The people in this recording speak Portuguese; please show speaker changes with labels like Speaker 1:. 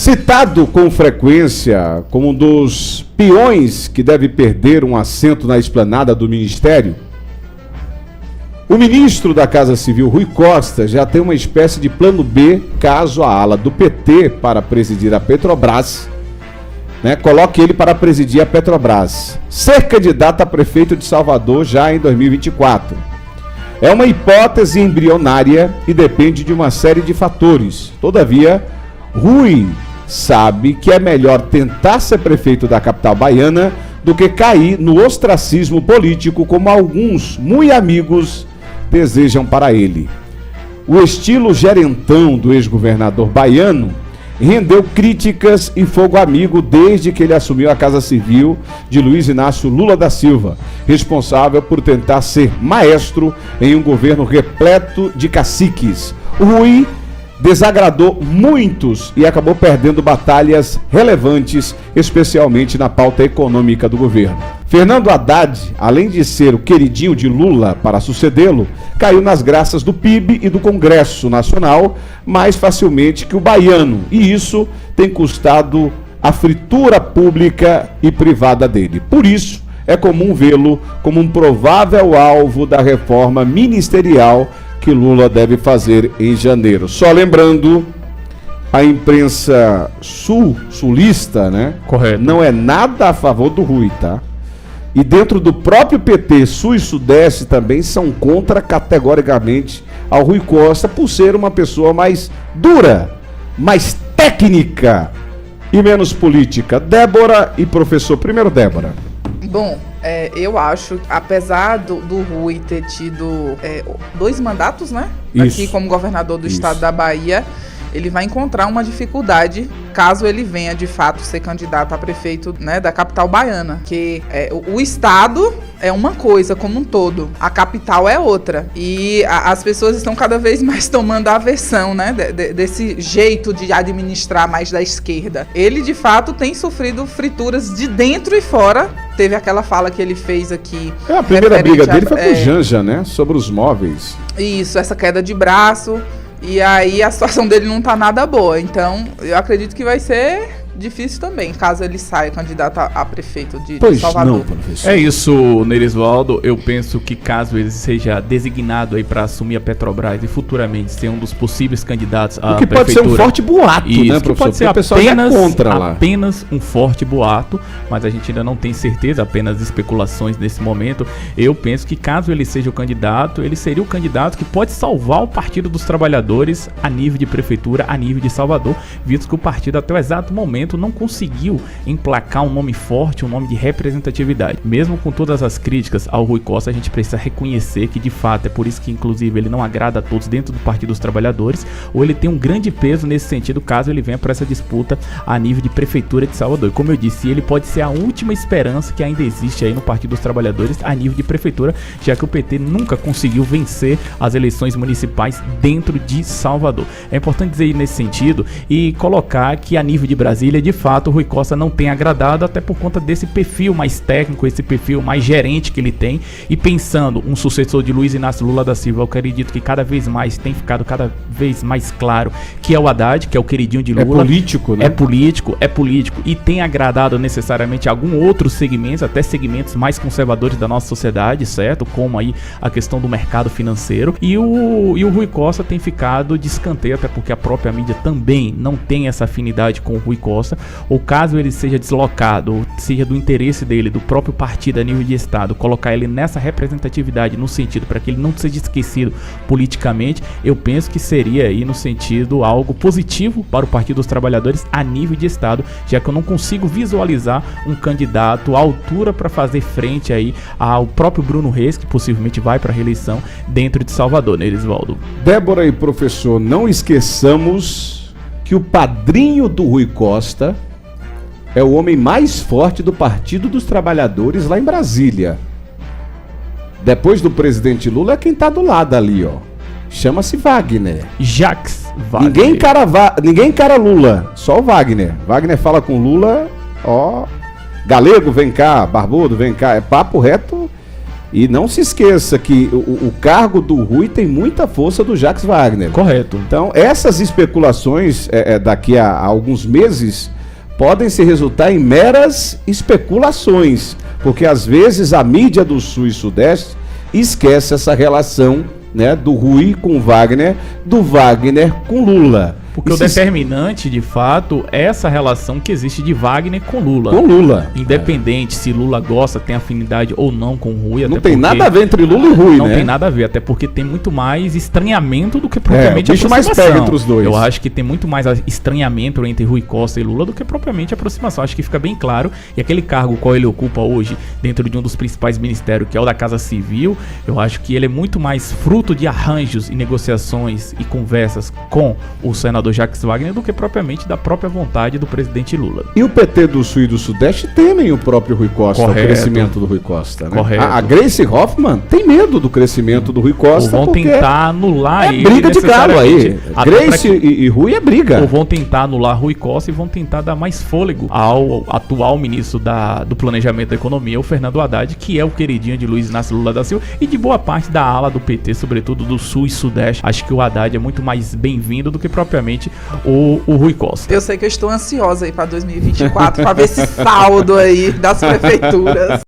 Speaker 1: Citado com frequência como um dos peões que deve perder um assento na esplanada do Ministério, o ministro da Casa Civil, Rui Costa, já tem uma espécie de plano B caso a ala do PT para presidir a Petrobras, coloque ele para presidir a Petrobras, ser candidato a prefeito de Salvador já em 2024. É uma hipótese embrionária e depende de uma série de fatores. Todavia, Rui sabe que é melhor tentar ser prefeito da capital baiana do que cair no ostracismo político como alguns muito amigos desejam para ele. O estilo gerentão do ex-governador baiano rendeu críticas e fogo amigo desde que ele assumiu a Casa Civil de Luiz Inácio Lula da Silva, responsável por tentar ser maestro em um governo repleto de caciques. O Rui desagradou muitos e acabou perdendo batalhas relevantes, especialmente na pauta econômica do governo. Fernando Haddad, além de ser o queridinho de Lula para sucedê-lo, caiu nas graças do PIB e do Congresso Nacional mais facilmente que o baiano, e isso tem custado a fritura pública e privada dele. Por isso, é comum vê-lo como um provável alvo da reforma ministerial que Lula deve fazer em janeiro. Só lembrando, a imprensa sulista,
Speaker 2: Correto.
Speaker 1: Não é nada a favor do Rui, tá? E dentro do próprio PT, Sul e Sudeste também são contra categoricamente ao Rui Costa por ser uma pessoa mais dura, mais técnica e menos política. Débora e professor. Primeiro, Débora.
Speaker 3: Bom, eu acho, apesar do Rui ter tido 2 mandatos,
Speaker 1: Isso.
Speaker 3: Aqui como governador do estado da Bahia, ele vai encontrar uma dificuldade caso ele venha de fato ser candidato a prefeito da capital baiana, que o estado é uma coisa como um todo, a capital é outra, e as pessoas estão cada vez mais tomando a aversão desse jeito de administrar mais da esquerda. Ele de fato tem sofrido frituras de dentro e fora. Teve aquela fala que ele fez aqui.
Speaker 1: A primeira briga dele foi com o Janja, sobre os móveis.
Speaker 3: Isso, essa queda de braço. E aí a situação dele não tá nada boa. Então, eu acredito que vai ser difícil também, caso ele saia candidato a prefeito de Salvador.
Speaker 1: Não, professor.
Speaker 2: É isso, Nerisvaldo. Eu penso que caso ele seja designado aí para assumir a Petrobras e futuramente ser um dos possíveis candidatos à prefeitura.
Speaker 1: O que pode ser um forte boato,
Speaker 2: isso,
Speaker 1: professor?
Speaker 2: Pode ser apenas um forte boato, mas a gente ainda não tem certeza, apenas especulações nesse momento. Eu penso que caso ele seja o candidato, ele seria o candidato que pode salvar o Partido dos Trabalhadores a nível de prefeitura, a nível de Salvador, visto que o partido até o exato momento não conseguiu emplacar um nome forte, um nome de representatividade. Mesmo com todas as críticas ao Rui Costa, a gente precisa reconhecer que de fato é por isso que inclusive ele não agrada a todos dentro do Partido dos Trabalhadores, ou ele tem um grande peso nesse sentido caso ele venha para essa disputa a nível de prefeitura de Salvador. E como eu disse, ele pode ser a última esperança que ainda existe aí no Partido dos Trabalhadores a nível de prefeitura, já que o PT nunca conseguiu vencer as eleições municipais dentro de Salvador. É importante dizer nesse sentido e colocar que a nível de Brasília, de fato, o Rui Costa não tem agradado, até por conta desse perfil mais técnico, esse perfil mais gerente que ele tem, e pensando um sucessor de Luiz Inácio Lula da Silva, eu acredito que cada vez mais tem ficado cada vez mais claro que é o Haddad, que é o queridinho de Lula.
Speaker 1: É político,
Speaker 2: É político e tem agradado necessariamente algum outro segmento, até segmentos mais conservadores da nossa sociedade, certo? Como aí a questão do mercado financeiro, e o Rui Costa tem ficado de escanteio, até porque a própria mídia também não tem essa afinidade com o Rui Costa, ou caso ele seja deslocado, ou seja do interesse dele, do próprio partido a nível de estado, colocar ele nessa representatividade no sentido para que ele não seja esquecido politicamente, eu penso que seria aí no sentido algo positivo para o Partido dos Trabalhadores a nível de estado, já que eu não consigo visualizar um candidato à altura para fazer frente aí ao próprio Bruno Reis, que possivelmente vai para a reeleição dentro de Salvador, Nerisvaldo.
Speaker 1: Débora e professor, não esqueçamos que o padrinho do Rui Costa é o homem mais forte do Partido dos Trabalhadores lá em Brasília. Depois do presidente Lula é quem tá do lado ali, ó. Chama-se Wagner.
Speaker 2: Jacques Wagner.
Speaker 1: Ninguém encara Lula, só o Wagner. Wagner fala com Lula, ó, galego, vem cá, barbudo, vem cá. É papo reto E não se esqueça que o cargo do Rui tem muita força do Jacques Wagner.
Speaker 2: Correto.
Speaker 1: Então, essas especulações daqui a alguns meses podem se resultar em meras especulações, porque às vezes a mídia do Sul e Sudeste esquece essa relação, né, do Rui com Wagner, do Wagner com Lula.
Speaker 2: Porque o determinante, de fato, é essa relação que existe de Wagner com Lula.
Speaker 1: Com Lula.
Speaker 2: Independente se Lula gosta, tem afinidade ou não com o Rui.
Speaker 1: Não tem nada a ver entre Lula e Rui,
Speaker 2: não
Speaker 1: né?
Speaker 2: Não tem nada a ver, até porque tem muito mais estranhamento do que propriamente
Speaker 1: aproximação. Mais pega entre os dois.
Speaker 2: Eu acho que tem muito mais estranhamento entre Rui Costa e Lula do que propriamente aproximação. Acho que fica bem claro. E aquele cargo qual ele ocupa hoje, dentro de um dos principais ministérios, que é o da Casa Civil, eu acho que ele é muito mais fruto de arranjos e negociações e conversas com o senador Jacques Wagner do que propriamente da própria vontade do presidente Lula.
Speaker 1: E o PT do Sul e do Sudeste temem o próprio Rui Costa,
Speaker 2: correto,
Speaker 1: o crescimento do Rui Costa, né?
Speaker 2: Correto.
Speaker 1: A Gleice Hoffmann tem medo do crescimento do Rui Costa.
Speaker 2: Ou vão tentar anular ele.
Speaker 1: Briga de galo aí. Gleice e Rui é briga.
Speaker 2: Ou vão tentar anular Rui Costa e vão tentar dar mais fôlego ao atual ministro do Planejamento da Economia, o Fernando Haddad, que é o queridinho de Luiz Inácio Lula da Silva e de boa parte da ala do PT, sobretudo do Sul e Sudeste. Acho que o Haddad é muito mais bem-vindo do que propriamente o Rui Costa.
Speaker 3: Eu sei que eu estou ansiosa aí para 2024 para ver esse saldo aí das prefeituras.